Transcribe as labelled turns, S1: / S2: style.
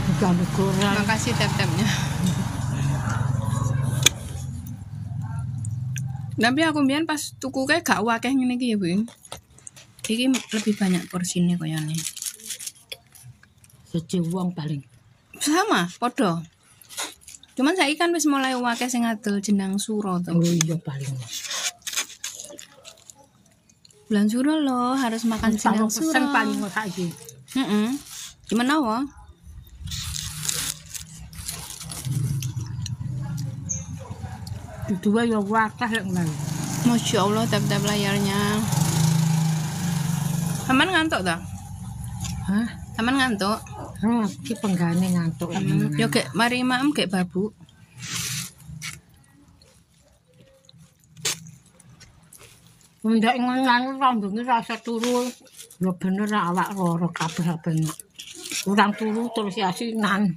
S1: Digambar goreng.
S2: Makasih tap-tapnya. Tapi aku mbiyen pas tuku kayak gak wakeh ngene iki ya, Bu. Iki lebih banyak porsinya koyane.
S1: Siji wong paling.
S2: Sama, podo. Cuman saiki kan wis mulai wakeh sing adol jenang suro to.
S1: Oh iya paling.
S2: Bulan suro loh harus makan jenang suro.
S1: Pesen paling saiki.
S2: Gimana wa?
S1: Dua ya wakah lek ngono.
S2: Masya Allah tap-tap layarnya. Taman ngantuk tak?
S1: Hah?
S2: Taman ngantuk?
S1: Iki penggane ngantuk.
S2: Yo gek mari maem gek babu.
S1: Ndak ngono rambunge rasa turu. Ya bener awak lara kabeh-kabeh. Kurang turu terus asinan.